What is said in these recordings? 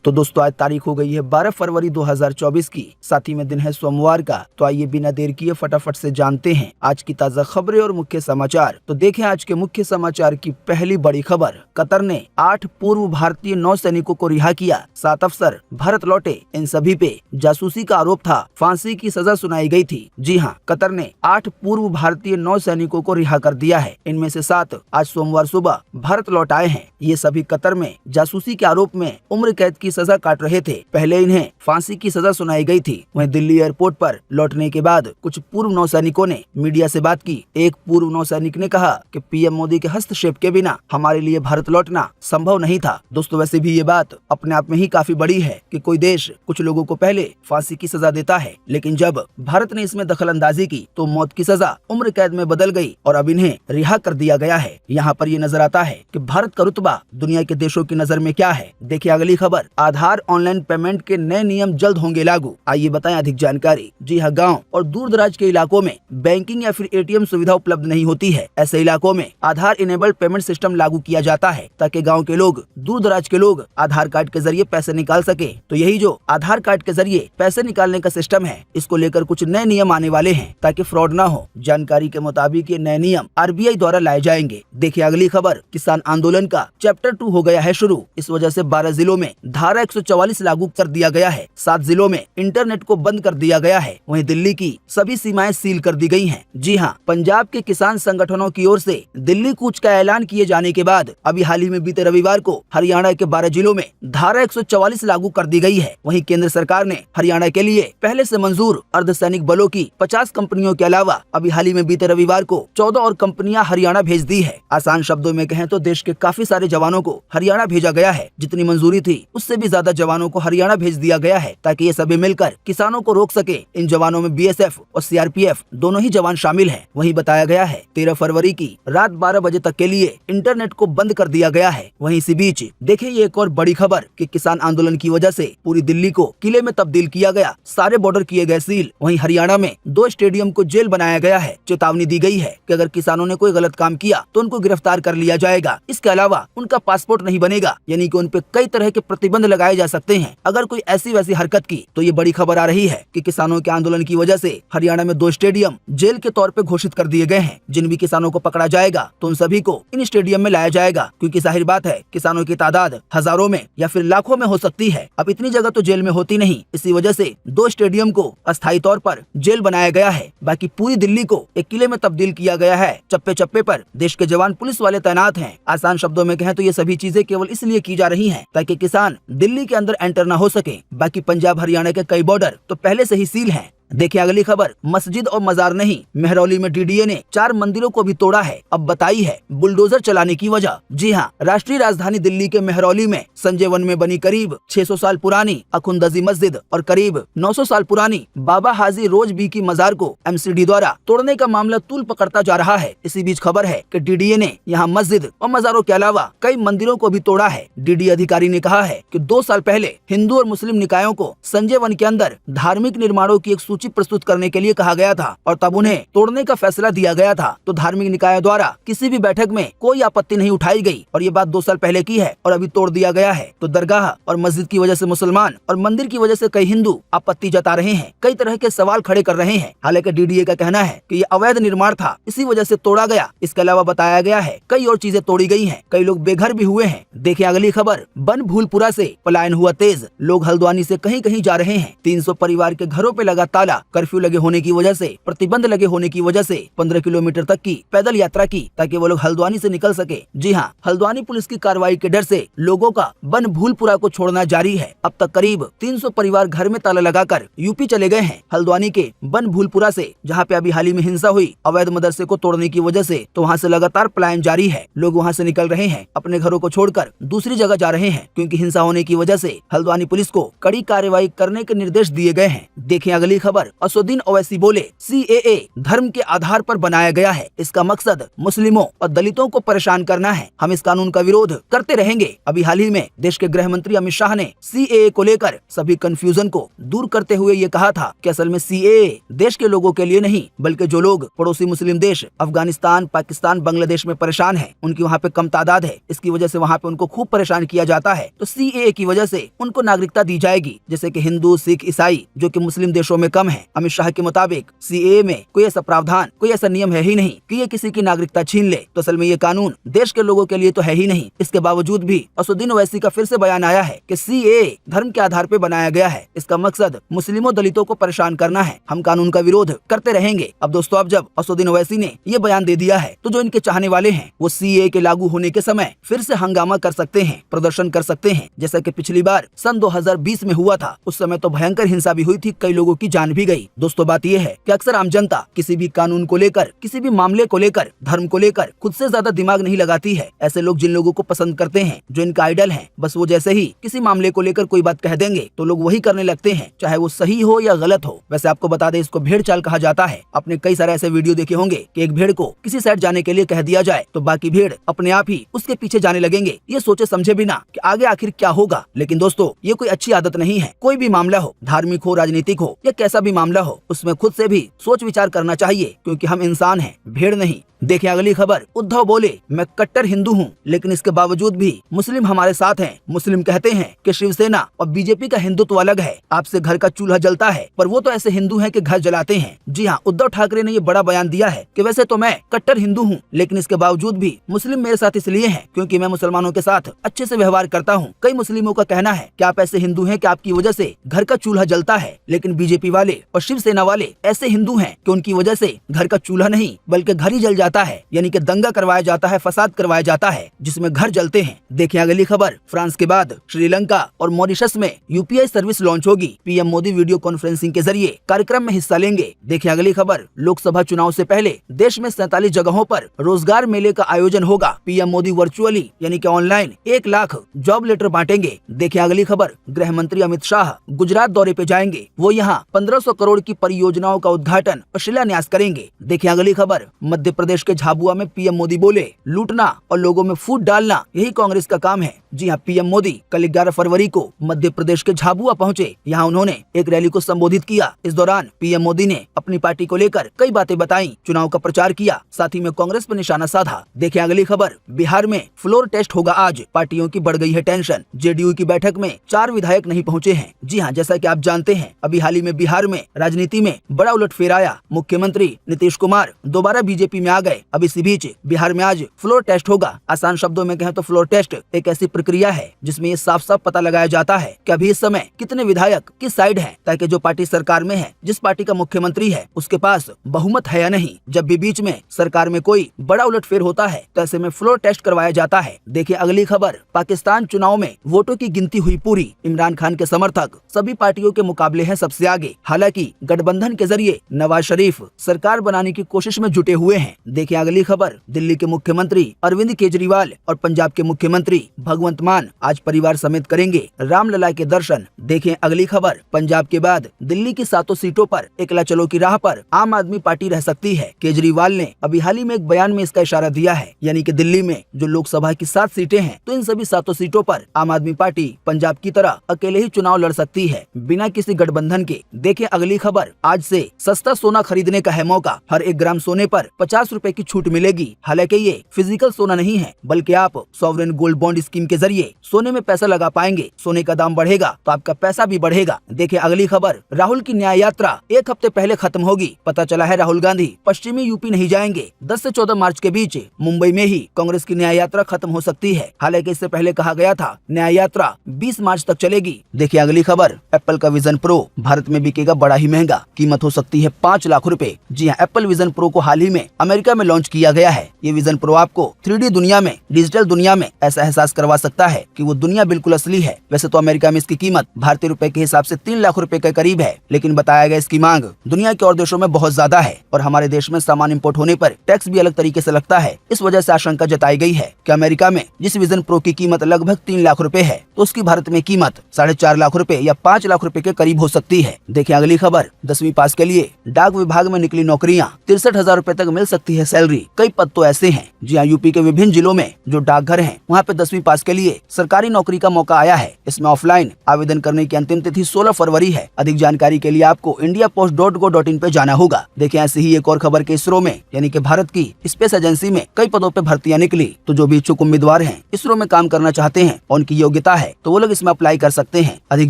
तो दोस्तों आज तारीख हो गई है 12 फरवरी 2024 की, साथ ही में दिन है सोमवार का। तो आइए बिना देर किए फटाफट से जानते हैं आज की ताजा खबरें और मुख्य समाचार। तो देखें आज के मुख्य समाचार की पहली बड़ी खबर। कतर ने 8 पूर्व भारतीय नौसैनिकों को रिहा किया, 7 अफसर भारत लौटे। इन सभी पे जासूसी का आरोप था, फांसी की सजा सुनाई गई थी। जी हाँ, कतर ने 8 पूर्व भारतीय नौसैनिकों को रिहा कर दिया है। इनमें से 7 आज सोमवार सुबह भारत लौट आए हैं। ये सभी कतर में जासूसी के आरोप में उम्र कैद की सजा काट रहे थे। पहले इन्हें फांसी की सजा सुनाई गई थी। वहीं दिल्ली एयरपोर्ट पर लौटने के बाद कुछ पूर्व नौसैनिकों ने मीडिया से बात की। एक पूर्व नौसैनिक ने कहा कि पीएम मोदी के हस्तक्षेप के बिना हमारे लिए भारत लौटना संभव नहीं था। दोस्तों वैसे भी ये बात अपने आप में ही काफी बड़ी है कि कोई देश कुछ लोगों को पहले फांसी की सजा देता है, लेकिन जब भारत ने इसमें दखलंदाजी की तो मौत की सजा उम्र कैद में बदल गई और अब इन्हें रिहा कर दिया गया है। यहाँ पर ये नजर आता है कि भारत का रुतबा दुनिया के देशों की नजर में क्या है। देखिए अगली खबर। आधार ऑनलाइन पेमेंट के नए नियम जल्द होंगे लागू। आइए बताएं अधिक जानकारी। जी हाँ, गांव और दूर दराज के इलाकों में बैंकिंग या फिर एटीएम सुविधा उपलब्ध नहीं होती है। ऐसे इलाकों में आधार इनेबल्ड पेमेंट सिस्टम लागू किया जाता है ताकि गाँव के लोग, दूर दराज के लोग आधार कार्ड के जरिए पैसे निकाल सके। तो यही जो आधार कार्ड के जरिए पैसे निकालने का सिस्टम है, इसको लेकर कुछ नए नियम आने वाले हैं ताकि फ्रॉड न हो। जानकारी के मुताबिक ये नए नियम आरबीआई द्वारा लाए जाएंगे। देखिए अगली खबर। किसान आंदोलन का चैप्टर 2 हो गया है शुरू। इस वजह से 12 जिलों में धारा 144 लागू कर दिया गया है। 7 जिलों में इंटरनेट को बंद कर दिया गया है। वहीं दिल्ली की सभी सीमाएं सील कर दी गई हैं। जी हां, पंजाब के किसान संगठनों की ओर से दिल्ली कूच का ऐलान किए जाने के बाद अभी हाल ही में बीते रविवार को हरियाणा के 12 जिलों में धारा 144 लागू कर दी गई है। वहीं केंद्र सरकार ने हरियाणा के लिए पहले से मंजूर अर्धसैनिक बलों की 50 कंपनियों के अलावा अभी हाल ही में बीते रविवार को 14 और कंपनियां हरियाणा भेज दी है। आसान शब्दों में कहें तो देश के काफी सारे जवानों को हरियाणा भेजा गया है। जितनी मंजूरी थी उससे भी ज्यादा जवानों को हरियाणा भेज दिया गया है ताकि ये सभी मिलकर किसानों को रोक सके। इन जवानों में बीएसएफ और सीआरपीएफ दोनों ही जवान शामिल हैं। वहीं बताया गया है 13 फरवरी की रात 12 बजे तक के लिए इंटरनेट को बंद कर दिया गया है। वहीं इसी बीच देखिए ये एक और बड़ी खबर कि किसान आंदोलन की वजह से पूरी दिल्ली को किले में तब्दील किया गया, सारे बॉर्डर किए गए सील। वहीं हरियाणा में 2 स्टेडियम को जेल बनाया गया है। चेतावनी दी गई है कि अगर किसानों ने कोई गलत काम किया तो उनको गिरफ्तार कर लिया जाएगा। इसके अलावा उनका पासपोर्ट नहीं बनेगा, यानी कि उन पे कई तरह के प्रतिबंध लगाए जा सकते हैं अगर कोई ऐसी वैसी हरकत की। तो ये बड़ी खबर आ रही है कि किसानों के आंदोलन की वजह से हरियाणा में 2 स्टेडियम जेल के तौर पे घोषित कर दिए गए हैं। जिन भी किसानों को पकड़ा जाएगा तो उन सभी को इन स्टेडियम में लाया जाएगा, क्योंकि जाहिर बात है किसानों की तादाद हजारों में या फिर लाखों में हो सकती है। अब इतनी जगह तो जेल में होती नहीं, इसी वजह से 2 स्टेडियम को अस्थायी तौर पर जेल बनाया गया है। बाकी पूरी दिल्ली को एक किले में तब्दील किया गया है। चप्पे चप्पे पर देश के जवान, पुलिस वाले तैनात हैं। आसान शब्दों में कहें तो ये सभी चीजें केवल इसलिए की जा रही हैं ताकि किसान दिल्ली के अंदर एंटर न हो सके। बाकी पंजाब हरियाणा के कई बॉर्डर तो पहले से ही सील हैं। देखिए अगली खबर। मस्जिद और मजार नहीं, मेहरौली में डीडीए ने 4 मंदिरों को भी तोड़ा है। अब बताई है बुलडोजर चलाने की वजह। जी हां, राष्ट्रीय राजधानी दिल्ली के मेहरौली में संजय वन में बनी करीब 600 साल पुरानी अखुंदजी मस्जिद और करीब 900 साल पुरानी बाबा हाजी रोज बी की मजार को एमसीडी द्वारा तोड़ने का मामला तूल पकड़ता जा रहा है। इसी बीच खबर है कि डीडीए ने यहाँ मस्जिद और मजारों के अलावा कई मंदिरों को भी तोड़ा है। डीडीए अधिकारी ने कहा है कि 2 साल पहले हिंदू और मुस्लिम निकायों को संजय वन के अंदर धार्मिक निर्माणों की एक सूची प्रस्तुत करने के लिए कहा गया था और तब उन्हें तोड़ने का फैसला दिया गया था। तो धार्मिक निकायों द्वारा किसी भी बैठक में कोई आपत्ति नहीं उठाई गई और ये बात 2 साल पहले की है और अभी तोड़ दिया गया है। तो दरगाह और मस्जिद की वजह से मुसलमान और मंदिर की वजह से कई हिंदू आपत्ति जता रहे हैं, कई तरह के सवाल खड़े कर रहे हैं। हालांकि डीडीए का कहना है कि ये अवैध निर्माण था, इसी वजह से तोड़ा गया। इसके अलावा बताया गया है कई और चीजें तोड़ी गई है, कई लोग बेघर भी हुए हैं। देखिए अगली खबर। बन भूलपुरा से पलायन हुआ तेज, लोग हल्द्वानी से कहीं कहीं जा रहे हैं। 300 परिवार के घरों पे लगा ताला। कर्फ्यू लगे होने की वजह से, प्रतिबंध लगे होने की वजह से 15 किलोमीटर तक की पैदल यात्रा की ताकि वो लोग हल्द्वानी से निकल सके। जी हाँ, हल्द्वानी पुलिस की कार्रवाई के डर से लोगों का बन भूलपुरा को छोड़ना जारी है। अब तक करीब 300 परिवार घर में ताला लगाकर यूपी चले गए हैं। हल्द्वानी के बन भूलपुरा से, जहाँ पे अभी हाल ही में हिंसा हुई अवैध मदरसे को तोड़ने की वजह से, तो वहाँ से लगातार पलायन जारी है। लोग वहाँ से निकल रहे हैं, अपने घरों को छोड़कर दूसरी जगह जा रहे हैं, क्योंकि हिंसा होने की वजह से हल्द्वानी पुलिस को कड़ी कार्रवाई करने के निर्देश दिए गए हैं। देखिए अगली खबर। खबर असुद्दीन ओवैसी बोले, CAA धर्म के आधार पर बनाया गया है। इसका मकसद मुस्लिमों और दलितों को परेशान करना है। हम इस कानून का विरोध करते रहेंगे। अभी हाल ही में देश के गृह मंत्री अमित शाह ने CAA को लेकर सभी कंफ्यूजन को दूर करते हुए ये कहा था कि असल में CAA देश के लोगों के लिए नहीं, बल्कि जो लोग पड़ोसी मुस्लिम देश अफगानिस्तान, पाकिस्तान, बांग्लादेश में परेशान है, उनकी वहाँ पे कम तादाद है, इसकी वजह से वहाँ पे उनको खूब परेशान किया जाता है। तो CAA की वजह से उनको नागरिकता दी जाएगी, जैसे कि हिंदू, सिख, ईसाई, जो कि मुस्लिम देशों में कम है। अमित शाह के मुताबिक CAA में कोई ऐसा प्रावधान, कोई ऐसा नियम है ही नहीं कि ये किसी की नागरिकता छीन ले। तो असल में ये कानून देश के लोगों के लिए तो है ही नहीं। इसके बावजूद भी असुद्दीन ओवैसी का फिर से बयान आया है कि CAA धर्म के आधार पर बनाया गया है। इसका मकसद मुस्लिमों, दलितों को परेशान करना है। हम कानून का विरोध करते रहेंगे। अब दोस्तों, अब जब असुद्दीन ओवैसी ने ये बयान दे दिया है, तो जो इनके चाहने वाले हैं वो CAA के लागू होने के समय फिर से हंगामा कर सकते हैं, प्रदर्शन कर सकते हैं, जैसा कि पिछली बार सन 2020 में हुआ था। उस समय तो भयंकर हिंसा भी हुई थी, कई लोगों की जान भी गई। दोस्तों, बात यह है कि अक्सर आम जनता किसी भी कानून को लेकर, किसी भी मामले को लेकर, धर्म को लेकर खुद से ज्यादा दिमाग नहीं लगाती है। ऐसे लोग जिन लोगों को पसंद करते हैं, जो इनका आइडल है, बस वो जैसे ही किसी मामले को लेकर कोई बात कह देंगे तो लोग वही करने लगते हैं, चाहे वो सही हो या गलत हो। वैसे आपको बता दें, इसको भेड़ चाल कहा जाता है। आपने कई सारे ऐसे वीडियो देखे होंगे कि एक भेड़ को किसी साइड जाने के लिए कह दिया जाए तो बाकी भेड़ अपने आप ही उसके पीछे जाने लगेंगे, ये सोचे समझे बिना कि आगे आखिर क्या होगा। लेकिन दोस्तों, ये कोई अच्छी आदत नहीं है। कोई भी मामला हो, धार्मिक हो, राजनीतिक हो या कैसा भी मामला हो, उसमें खुद से भी सोच विचार करना चाहिए, क्योंकि हम इंसान हैं, भेड़ नहीं। देखें अगली खबर। उद्धव बोले, मैं कट्टर हिंदू हूँ, लेकिन इसके बावजूद भी मुस्लिम हमारे साथ हैं। मुस्लिम कहते हैं कि शिवसेना और बीजेपी का हिंदुत्व अलग है, आपसे घर का चूल्हा जलता है, पर वो तो ऐसे हिंदू हैं कि घर जलाते हैं। जी हाँ, उद्धव ठाकरे ने ये बड़ा बयान दिया है कि वैसे तो मैं कट्टर हिंदू हूँ, लेकिन इसके बावजूद भी मुस्लिम मेरे साथ इसलिए हैं क्योंकि मैं मुसलमानों के साथ अच्छे से व्यवहार करता हूँ। कई मुस्लिमों का कहना है कि आप ऐसे हिंदू हैं कि आपकी वजह से घर का चूल्हा जलता है, लेकिन बीजेपी वाले और शिवसेना वाले ऐसे हिंदू हैं कि उनकी वजह से घर का चूल्हा नहीं बल्कि घर ही जल जाता है, यानी कि दंगा करवाया जाता है, फसाद करवाया जाता है, जिसमें घर जलते हैं। देखिए अगली खबर। फ्रांस के बाद श्रीलंका और मॉरिशस में UPI सर्विस लॉन्च होगी। PM मोदी वीडियो कॉन्फ्रेंसिंग के जरिए कार्यक्रम में हिस्सा लेंगे। देखिए अगली खबर। लोकसभा चुनाव से पहले देश में 47 जगहों पर रोजगार मेले का आयोजन होगा। PM मोदी वर्चुअली यानी कि ऑनलाइन 1 लाख जॉब लेटर बांटेंगे। देखिए अगली खबर। गृह मंत्री अमित शाह गुजरात दौरे पे जाएंगे। वो यहाँ 1500 करोड़ की परियोजनाओं का उद्घाटन और शिलान्यास करेंगे। देखिए अगली खबर। मध्य प्रदेश के झाबुआ में PM मोदी बोले, लूटना और लोगों में फूट डालना यही कांग्रेस का काम है। जी हाँ, PM मोदी कल 11 फरवरी को मध्य प्रदेश के झाबुआ पहुंचे। यहाँ उन्होंने एक रैली को संबोधित किया। इस दौरान PM मोदी ने अपनी पार्टी को लेकर कई बातें बताई, चुनाव का प्रचार किया, साथ ही में कांग्रेस पर निशाना साधा। देखिए अगली खबर। बिहार में फ्लोर टेस्ट होगा आज। पार्टियों की बढ़ गई है टेंशन। JDU की बैठक में 4 विधायक नहीं पहुंचे हैं। जी हाँ, जैसा कि आप जानते हैं, अभी हाल ही में बिहार में राजनीति में बड़ा उलटफेर आया। मुख्यमंत्री नीतीश कुमार दोबारा बीजेपी में आ गए। अब इसी बीच बिहार में आज फ्लोर टेस्ट होगा। आसान शब्दों में कहें तो फ्लोर टेस्ट एक ऐसी प्रक्रिया है जिसमें ये साफ साफ पता लगाया जाता है कि अभी इस समय कितने विधायक किस साइड हैं, ताकि जो पार्टी सरकार में है, जिस पार्टी का मुख्यमंत्री है, उसके पास बहुमत है या नहीं। जब भी बीच में सरकार में कोई बड़ा उलटफेर होता है तो ऐसे में फ्लोर टेस्ट करवाया जाता है। देखिए अगली खबर। पाकिस्तान चुनाव में वोटों की गिनती हुई पूरी। इमरान खान के समर्थक सभी पार्टियों के मुकाबले हैं सबसे आगे। हालांकि गठबंधन के जरिए नवाज शरीफ सरकार बनाने की कोशिश में जुटे हुए हैं। देखिए अगली खबर। दिल्ली के मुख्यमंत्री अरविंद केजरीवाल और पंजाब के मुख्यमंत्री भगवंत मान आज परिवार समेत करेंगे रामलला के दर्शन। देखें अगली खबर। पंजाब के बाद दिल्ली की 7 सीटों पर एकला चलो की राह पर आम आदमी पार्टी रह सकती है। केजरीवाल ने अभी हाल ही में एक बयान में इसका इशारा दिया है, यानी कि दिल्ली में जो लोकसभा की 7 सीटें हैं, तो इन सभी 7 सीटों पर आम आदमी पार्टी पंजाब की तरह अकेले ही चुनाव लड़ सकती है, बिना किसी गठबंधन के। देखें अगली खबर। आज से सस्ता सोना खरीदने का है मौका। हर 1 ग्राम सोने पर 50 रुपए की छूट मिलेगी। हालांकि ये फिजिकल सोना नहीं है, बल्कि आप सॉवरेन गोल्ड बॉन्ड स्कीम के जरिए सोने में पैसा लगा पाएंगे। सोने का दाम बढ़ेगा तो आपका पैसा भी बढ़ेगा। देखिए अगली खबर। राहुल की न्याय यात्रा 1 हफ्ते पहले खत्म होगी। पता चला है राहुल गांधी पश्चिमी यूपी नहीं जाएंगे। 10 से 14 मार्च के बीच मुंबई में ही कांग्रेस की न्याय यात्रा खत्म हो सकती है। हालांकि इससे पहले कहा गया था न्याय यात्रा 20 मार्च तक चलेगी। देखिए अगली खबर। एप्पल का विजन प्रो भारत में बिकेगा बड़ा ही महंगा। कीमत हो सकती है 5 लाख रुपए। जी हाँ, एप्पल विजन प्रो को हाल ही में अमेरिका में लॉन्च किया गया है। ये विजन प्रो आपको 3D दुनिया में, डिजिटल दुनिया में ऐसा एहसास करवा सकता सकता है कि वो दुनिया बिल्कुल असली है। वैसे तो अमेरिका में इसकी कीमत भारतीय रुपए के हिसाब से 3 लाख रुपए के करीब है, लेकिन बताया गया इसकी मांग दुनिया के और देशों में बहुत ज्यादा है और हमारे देश में सामान इंपोर्ट होने पर टैक्स भी अलग तरीके से लगता है। इस वजह से आशंका जताई गई है कि अमेरिका में जिस विजन प्रो की कीमत लगभग 3 लाख रुपए है, तो उसकी भारत में कीमत 4.5 लाख रुपए या 5 लाख रुपए के करीब हो सकती है। देखिए अगली खबर, 10वीं पास के लिए डाक विभाग में निकली नौकरियां, 63,000 रुपए तक मिल सकती है सैलरी। कई पद तो ऐसे हैं, जी हाँ, यूपी के विभिन्न जिलों में जो डाकघर हैं, वहाँ पे 10वीं पास के लिए सरकारी नौकरी का मौका आया है। इसमें ऑफलाइन आवेदन करने की अंतिम तिथि 16 फरवरी है। अधिक जानकारी के लिए आपको indiapost.go.in पे जाना होगा। देखिए ऐसी ही एक और खबर के इसरो में यानी कि भारत की स्पेस एजेंसी में कई पदों पे भर्तियां निकली। तो जो भी इच्छुक उम्मीदवार हैं, इसरो में काम करना चाहते हैं और उनकी योग्यता है, तो वो लोग इसमें अप्लाई कर सकते हैं। अधिक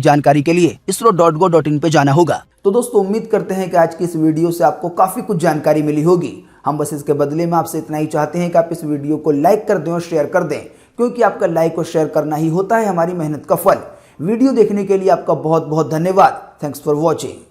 जानकारी के लिए isro.go.in पे जाना होगा। तो दोस्तों उम्मीद करते हैं कि आज की इस वीडियो से आपको काफी कुछ जानकारी मिली होगी। हम बस इसके बदले में आपसे इतना ही चाहते हैं कि आप इस वीडियो को लाइक कर दें और शेयर कर दें, क्योंकि आपका लाइक और शेयर करना ही होता है हमारी मेहनत का फल। वीडियो देखने के लिए आपका बहुत बहुत धन्यवाद। Thanks for watching.